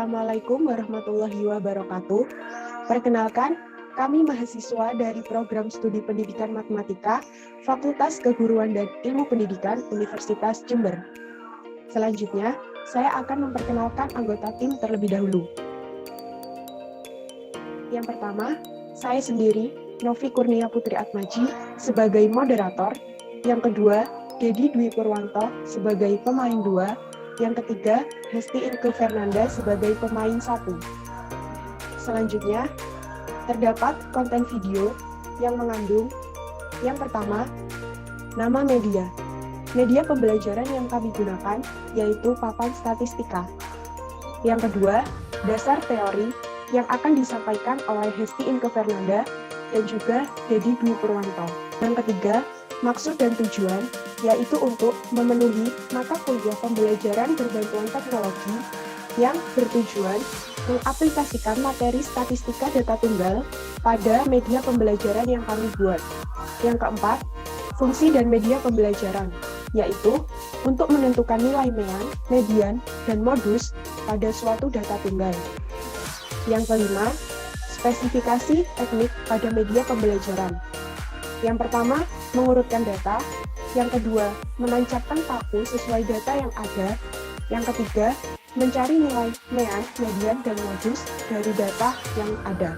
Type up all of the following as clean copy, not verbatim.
Assalamualaikum warahmatullahi wabarakatuh. Perkenalkan, kami mahasiswa dari Program Studi Pendidikan Matematika, Fakultas Keguruan dan Ilmu Pendidikan Universitas Jember. Selanjutnya, saya akan memperkenalkan anggota tim terlebih dahulu. Yang pertama, saya sendiri, Novi Kurnia Putri Atmaji, sebagai moderator. Yang kedua, Dedi Dwi Purwanto sebagai pemain 2. Yang ketiga, Hesti Inke Fernanda sebagai pemain 1. Selanjutnya, terdapat konten video yang mengandung yang pertama, nama media. Media pembelajaran yang kami gunakan yaitu papan statistika. Yang kedua, dasar teori yang akan disampaikan oleh Hesti Inke Fernanda dan juga Dedi Dwi Purwanto. Yang ketiga, maksud dan tujuan yaitu untuk memenuhi mata kuliah pembelajaran berbantuan teknologi yang bertujuan mengaplikasikan materi statistika data tunggal pada media pembelajaran yang kami buat. Yang keempat, fungsi dan media pembelajaran, yaitu untuk menentukan nilai mean, median, dan modus pada suatu data tunggal. Yang kelima, spesifikasi teknik pada media pembelajaran. Yang pertama, mengurutkan data. Yang kedua, menancapkan paku sesuai data yang ada. Yang ketiga, mencari nilai mean, median, dan modus dari data yang ada.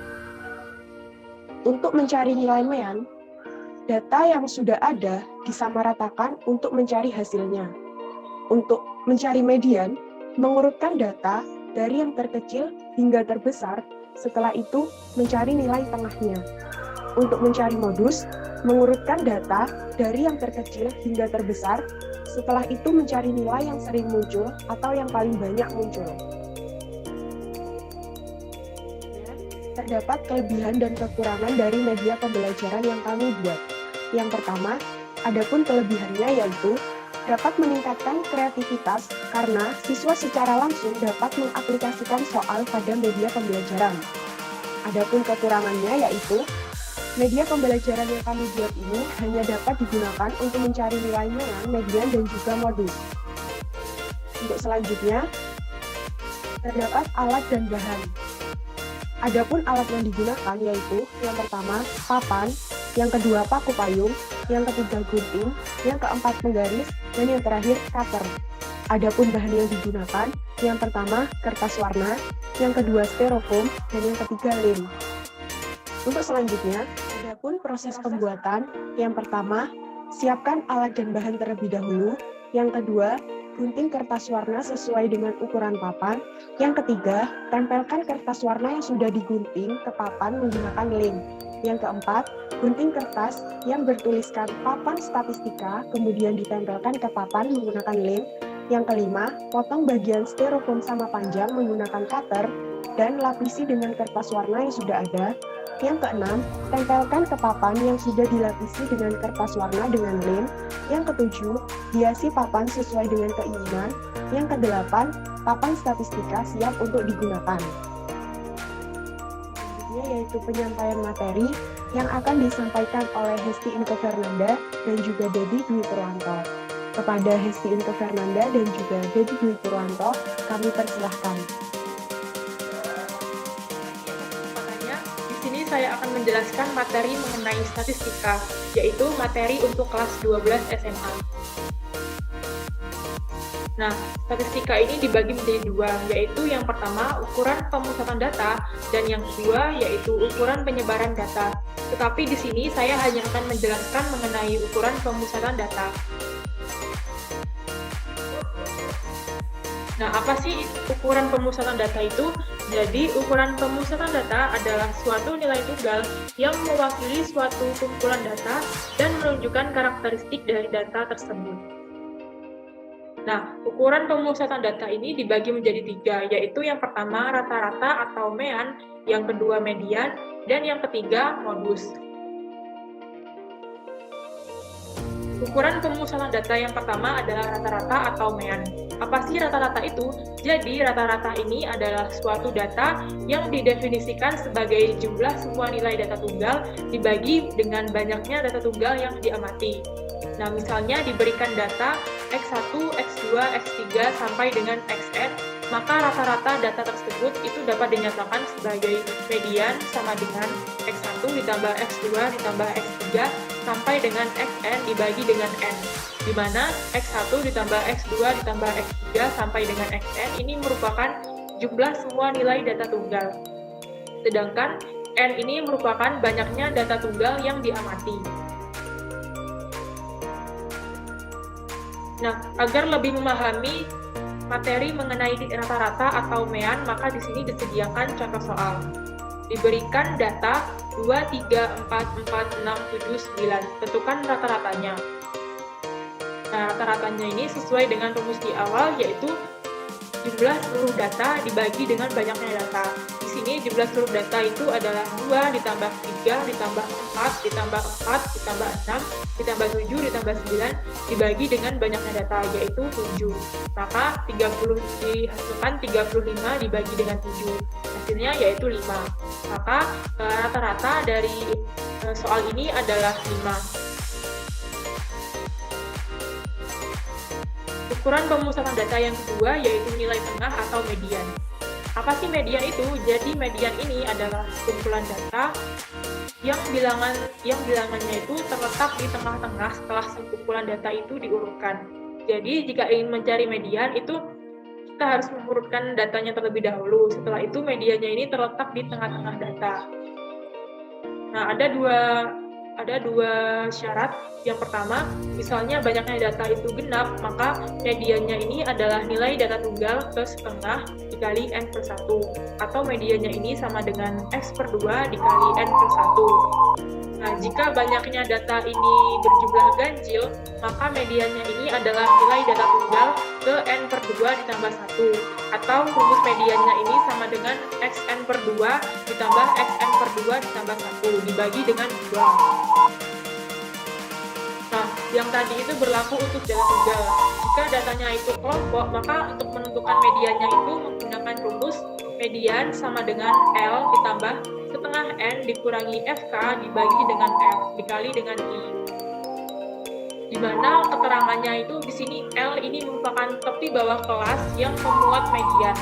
Untuk mencari nilai mean, data yang sudah ada disamaratakan untuk mencari hasilnya. Untuk mencari median, mengurutkan data dari yang terkecil hingga terbesar, setelah itu mencari nilai tengahnya. Untuk mencari modus, mengurutkan data dari yang terkecil hingga terbesar, setelah itu mencari nilai yang sering muncul atau yang paling banyak muncul. Terdapat kelebihan dan kekurangan dari media pembelajaran yang kami buat. Yang pertama, adapun kelebihannya yaitu dapat meningkatkan kreativitas karena siswa secara langsung dapat mengaplikasikan soal pada media pembelajaran. Adapun kekurangannya yaitu media pembelajaran yang kami buat ini hanya dapat digunakan untuk mencari nilai mean, median, dan juga modus. Untuk selanjutnya, terdapat alat dan bahan. Adapun alat yang digunakan yaitu yang pertama, papan, yang kedua, paku payung, yang ketiga, gunting, yang keempat, penggaris, dan yang terakhir, cutter. Adapun bahan yang digunakan, yang pertama, kertas warna, yang kedua, styrofoam, dan yang ketiga, lem. Untuk selanjutnya, adapun proses pembuatan, yang pertama, siapkan alat dan bahan terlebih dahulu. Yang kedua, gunting kertas warna sesuai dengan ukuran papan. Yang ketiga, tempelkan kertas warna yang sudah digunting ke papan menggunakan lem. Yang keempat, gunting kertas yang bertuliskan papan statistika, kemudian ditempelkan ke papan menggunakan lem. Yang kelima, potong bagian styrofoam sama panjang menggunakan cutter, dan lapisi dengan kertas warna yang sudah ada. Yang keenam, tempelkan ke papan yang sudah dilapisi dengan kertas warna dengan lem. Yang ketujuh, hiasi papan sesuai dengan keinginan. Yang kedelapan, papan statistika siap untuk digunakan. Selanjutnya yaitu penyampaian materi yang akan disampaikan oleh Hesti Inke Fernanda dan juga Dedi Dwi Purwanto. Kepada Hesti Inke Fernanda dan juga Dedi Dwi Purwanto, kami persilahkan. Di sini saya akan menjelaskan materi mengenai statistika, yaitu materi untuk kelas 12 SMA. Nah, statistika ini dibagi menjadi dua, yaitu yang pertama ukuran pemusatan data dan yang kedua yaitu ukuran penyebaran data. Tetapi di sini saya hanya akan menjelaskan mengenai ukuran pemusatan data. Nah, apa sih ukuran pemusatan data itu? Jadi, ukuran pemusatan data adalah suatu nilai tunggal yang mewakili suatu kumpulan data dan menunjukkan karakteristik dari data tersebut. Nah, ukuran pemusatan data ini dibagi menjadi tiga, yaitu yang pertama rata-rata atau mean, yang kedua median, dan yang ketiga modus. Ukuran pemusatan data yang pertama adalah rata-rata atau mean. Apa sih rata-rata itu? Jadi, rata-rata ini adalah suatu data yang didefinisikan sebagai jumlah semua nilai data tunggal dibagi dengan banyaknya data tunggal yang diamati. Nah, misalnya diberikan data X1, X2, X3 sampai dengan Xn, maka rata-rata data tersebut itu dapat dinyatakan sebagai median sama dengan X1 ditambah X2 ditambah X3 sampai dengan Xn dibagi dengan N, di mana X1 ditambah X2 ditambah X3 sampai dengan Xn ini merupakan jumlah semua nilai data tunggal. Sedangkan N ini merupakan banyaknya data tunggal yang diamati. Nah, agar lebih memahami materi mengenai rata-rata atau mean, maka di sini disediakan contoh soal. Diberikan data 2, 3, 4, 4, 6, 7, 9. Tentukan rata-ratanya. Nah, rata-ratanya ini sesuai dengan rumus di awal, yaitu jumlah seluruh data dibagi dengan banyaknya data. Di sini jumlah seluruh data itu adalah 2 ditambah 3 ditambah 4 ditambah 4 ditambah 6 ditambah 7 ditambah 9 dibagi dengan banyaknya data, yaitu 7. Maka 30 dihasilkan 35 dibagi dengan 7. Hasilnya yaitu 5. Maka rata-rata dari soal ini adalah 5. Ukuran pemusatan data yang kedua yaitu nilai tengah atau median. Apa sih median itu? Jadi median ini adalah kumpulan data yang bilangannya itu terletak di tengah-tengah setelah kumpulan data itu diurutkan. Jadi jika ingin mencari median itu kita harus mengurutkan datanya terlebih dahulu. Setelah itu mediannya ini terletak di tengah-tengah data. Nah, ada dua syarat. Yang pertama, misalnya banyaknya data itu genap, maka mediannya ini adalah nilai data tunggal ke setengah dikali n per 1, atau mediannya ini sama dengan x per 2 dikali n per 1. Nah, jika banyaknya data ini berjumlah ganjil, maka mediannya ini adalah nilai data tunggal ke n per 2 ditambah 1, atau rumus mediannya ini sama dengan xn per 2 ditambah xn per 2 ditambah 1 dibagi dengan 2. Nah, yang tadi itu berlaku untuk data tunggal. Jika datanya itu kelompok, maka untuk menentukan mediannya itu menggunakan rumus median sama dengan L ditambah setengah N dikurangi FK dibagi dengan F dikali dengan I. Di mana keterangannya itu di sini L ini merupakan tepi bawah kelas yang memuat median.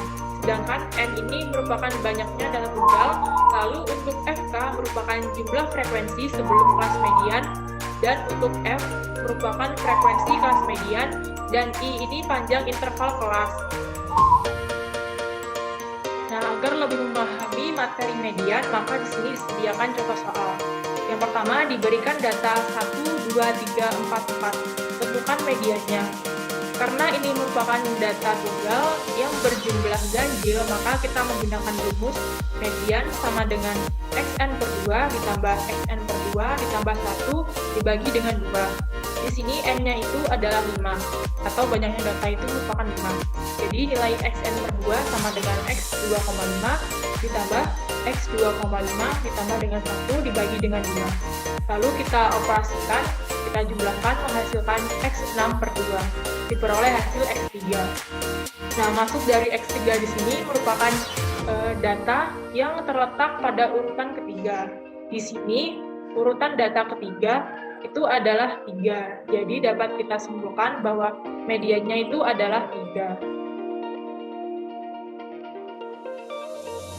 Sedangkan N ini merupakan banyaknya data tunggal, lalu untuk FK merupakan jumlah frekuensi sebelum kelas median, dan untuk F merupakan frekuensi kelas median, dan I ini panjang interval kelas. Nah, agar lebih memahami materi median, maka di sini disediakan contoh soal. Yang pertama, diberikan data 1, 2, 3, 4, 4. Tentukan mediannya. Karena ini merupakan data tunggal yang berjumlah ganjil, maka kita menggunakan rumus median sama dengan xn per 2 ditambah xn per 2 ditambah 1 dibagi dengan 2. Di sini n-nya itu adalah 5, atau banyaknya data itu merupakan 5. Jadi nilai xn per 2 sama dengan x 2,5 ditambah x 2,5 ditambah dengan 1 dibagi dengan 2. Lalu kita operasikan, kita jumlahkan menghasilkan x 6 per 2. Diperoleh hasil X3. Nah, masuk dari X3 di sini merupakan data yang terletak pada urutan ketiga. Di sini, urutan data ketiga itu adalah 3. Jadi, dapat kita simpulkan bahwa mediannya itu adalah 3.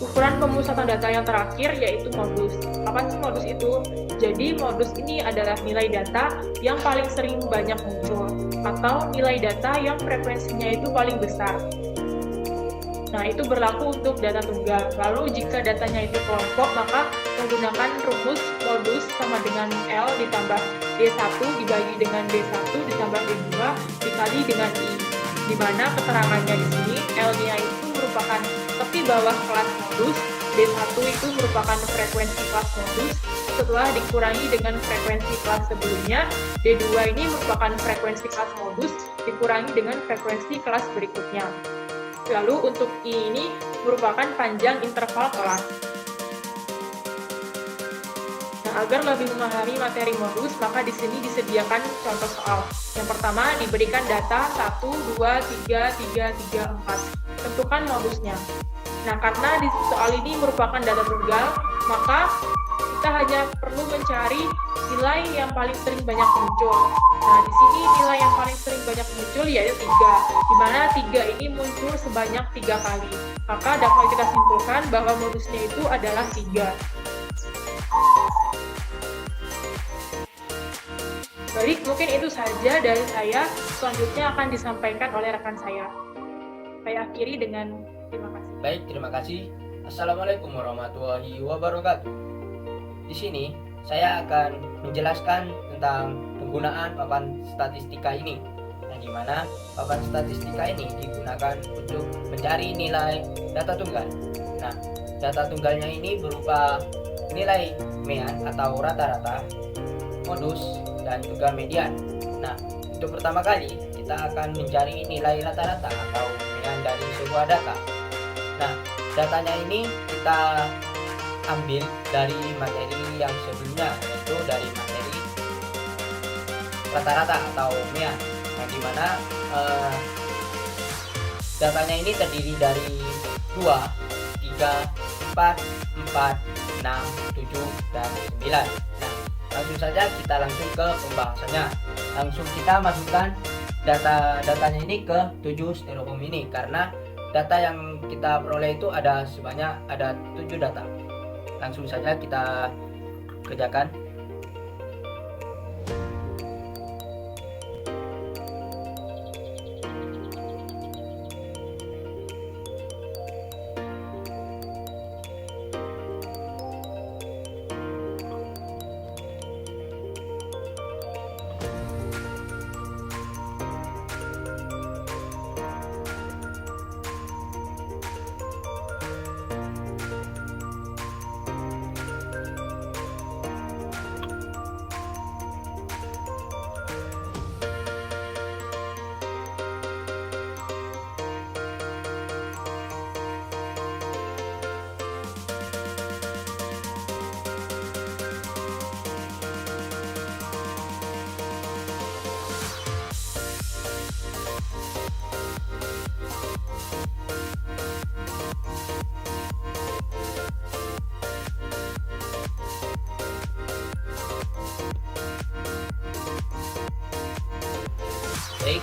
Ukuran pemusatan data yang terakhir yaitu modus. Apa sih modus itu? Jadi modus ini adalah nilai data yang paling sering banyak muncul, atau nilai data yang frekuensinya itu paling besar. Nah, itu berlaku untuk data tunggal. Lalu jika datanya itu kelompok, maka menggunakan rumus modus sama dengan L ditambah D1 dibagi dengan D1 ditambah D2 dikali dengan I. Di mana keterangannya di sini L-nya itu merupakan tepi bawah kelas modus, D1 itu merupakan frekuensi kelas modus, setelah dikurangi dengan frekuensi kelas sebelumnya, D2 ini merupakan frekuensi kelas modus, dikurangi dengan frekuensi kelas berikutnya. Lalu untuk I ini merupakan panjang interval kelas. Nah, agar lebih memahami materi modus, maka di sini disediakan contoh soal. Yang pertama, diberikan data 1, 2, 3, 3, 3, 4. Tentukan modusnya. Nah, karena di soal ini merupakan data tunggal, maka kita hanya perlu mencari nilai yang paling sering banyak muncul. Nah, di sini nilai yang paling sering banyak muncul yaitu 3, di mana 3 ini muncul sebanyak 3 kali. Maka dapat kita simpulkan bahwa modusnya itu adalah 3. Baik, mungkin itu saja dari saya. Selanjutnya akan disampaikan oleh rekan saya. Saya akhiri dengan terima kasih. Baik, terima kasih. Assalamualaikum warahmatullahi wabarakatuh. Di sini saya akan menjelaskan tentang penggunaan papan statistika ini, yang dimana papan statistika ini digunakan untuk mencari nilai data tunggal. Nah, data tunggalnya ini berupa nilai mean atau rata-rata, modus, dan juga median. Nah, untuk pertama kali kita akan mencari nilai rata-rata atau mean dari sebuah data. Nah, datanya ini kita ambil dari materi yang sebelumnya, yaitu dari materi rata-rata atau mean, yang dimana datanya ini terdiri dari 2, 3, 4, 6, 7, dan 9. Nah, langsung saja kita langsung ke pembahasannya. Langsung kita masukkan datanya ini ke 7 styrofoam ini, karena data yang kita peroleh itu ada 7 data. Langsung saja kita kerjakan. Baik,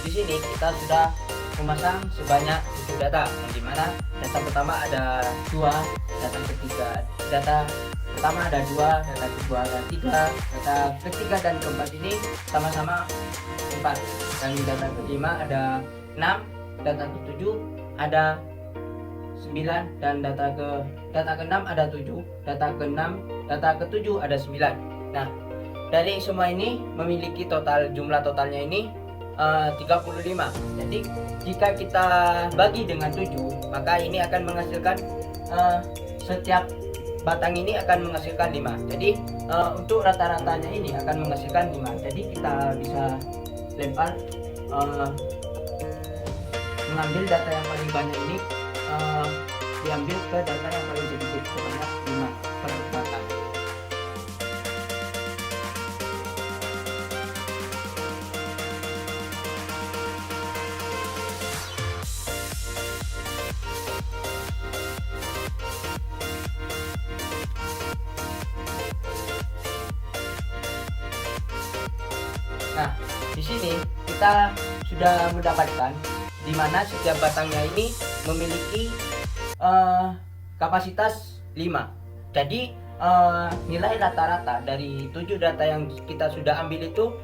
di sini kita sudah memasang sebanyak 7 data, yang dimana data pertama ada 2, data pertama ada 2, data kedua ada 3, data ketiga dan keempat ini sama-sama 4, dan di data kelima ada 6, data ketujuh ada 9, dan data ke-6 ada 7, data ke-6, data ke-7 ada 9. Nah, dari semua ini memiliki jumlah totalnya ini 35. Jadi jika kita bagi dengan 7, maka ini akan menghasilkan setiap batang ini akan menghasilkan 5. Jadi untuk rata-ratanya ini akan menghasilkan 5. Jadi kita bisa lempar mengambil data yang paling banyak ini diambil ke data yang paling sedikit sebanyak 5 per batang. Nah, di sini kita sudah mendapatkan di mana setiap batangnya ini memiliki kapasitas 5. Jadi nilai rata-rata dari 7 data yang kita sudah ambil itu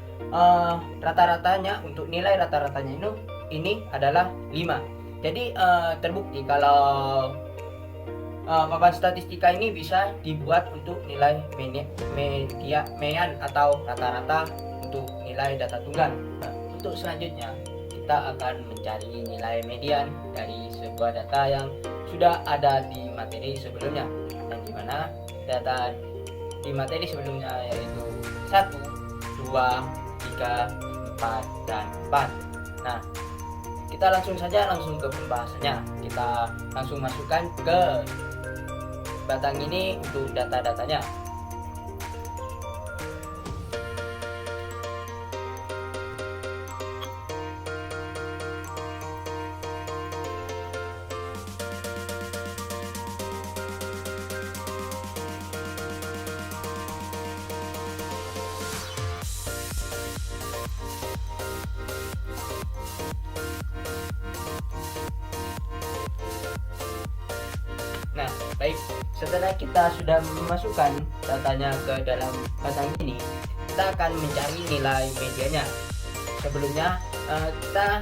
rata-ratanya untuk nilai rata-ratanya ini adalah 5. Jadi terbukti kalau papan statistika ini bisa dibuat untuk nilai mean atau rata-rata untuk nilai data tunggal. Nah, untuk selanjutnya kita akan mencari nilai median dari sebuah data yang sudah ada di materi sebelumnya, dan dimana data di materi sebelumnya yaitu 1, 2, 3, 4, dan 4. Nah, kita langsung ke pembahasannya. Kita langsung masukkan ke batang ini untuk data-datanya. Baik, setelah kita sudah memasukkan datanya ke dalam batang ini, kita akan mencari nilai mediannya. Sebelumnya kita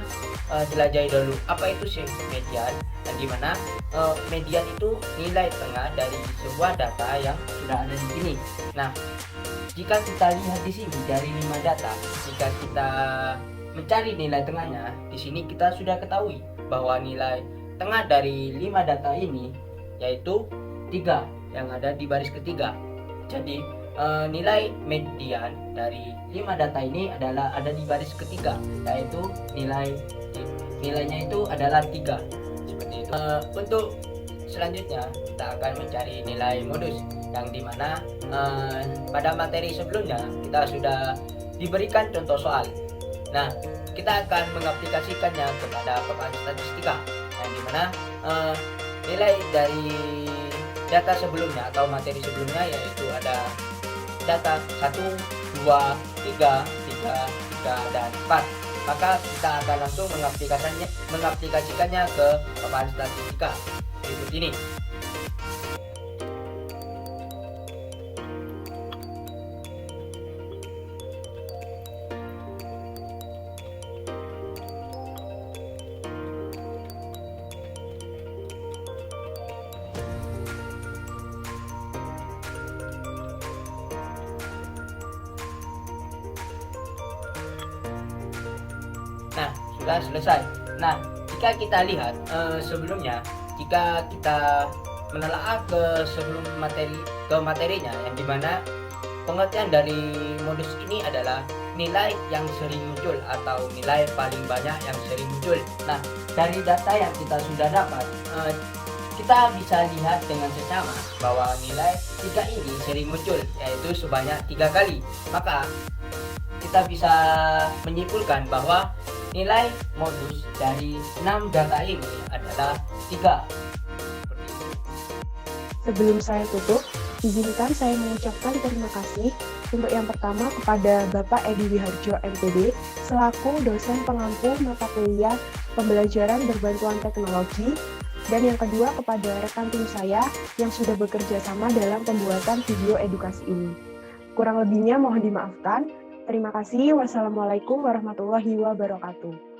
jelajahi dulu apa itu sih median, dan dimana median itu nilai tengah dari sebuah data yang sudah ada di sini. Nah, jika kita lihat di sini dari 5 data, jika kita mencari nilai tengahnya, di sini kita sudah ketahui bahwa nilai tengah dari 5 data ini yaitu 3 yang ada di baris ketiga. Jadi nilai median dari 5 data ini adalah ada di baris ketiga, yaitu nilainya itu adalah 3. Seperti itu. Untuk selanjutnya kita akan mencari nilai modus, yang dimana pada materi sebelumnya kita sudah diberikan contoh soal. Nah, kita akan mengaplikasikannya kepada papan statistika, yang dimana nilai dari data sebelumnya atau materi sebelumnya yaitu ada data 1, 2, 3, 3, dan 4. Maka kita akan langsung mengaplikasikannya ke papan statistika berikut ini. Nah, sudah selesai. Nah, jika kita lihat sebelumnya, jika kita menelaah sebelum materinya, yang dimana pengertian dari modus ini adalah nilai yang sering muncul atau nilai paling banyak yang sering muncul. Nah, dari data yang kita sudah dapat, kita bisa lihat dengan seksama bahwa nilai 3 ini sering muncul, yaitu sebanyak 3 kali. Maka kita bisa menyimpulkan bahwa nilai modus dari 6 data ini adalah 3. Sebelum saya tutup, izinkan saya mengucapkan terima kasih untuk yang pertama kepada Bapak Edi Wiharjo MPD selaku dosen pengampu mata kuliah pembelajaran berbantuan teknologi, dan yang kedua kepada rekan tim saya yang sudah bekerja sama dalam pembuatan video edukasi ini. Kurang lebihnya mohon dimaafkan. Terima kasih. Wassalamualaikum warahmatullahi wabarakatuh.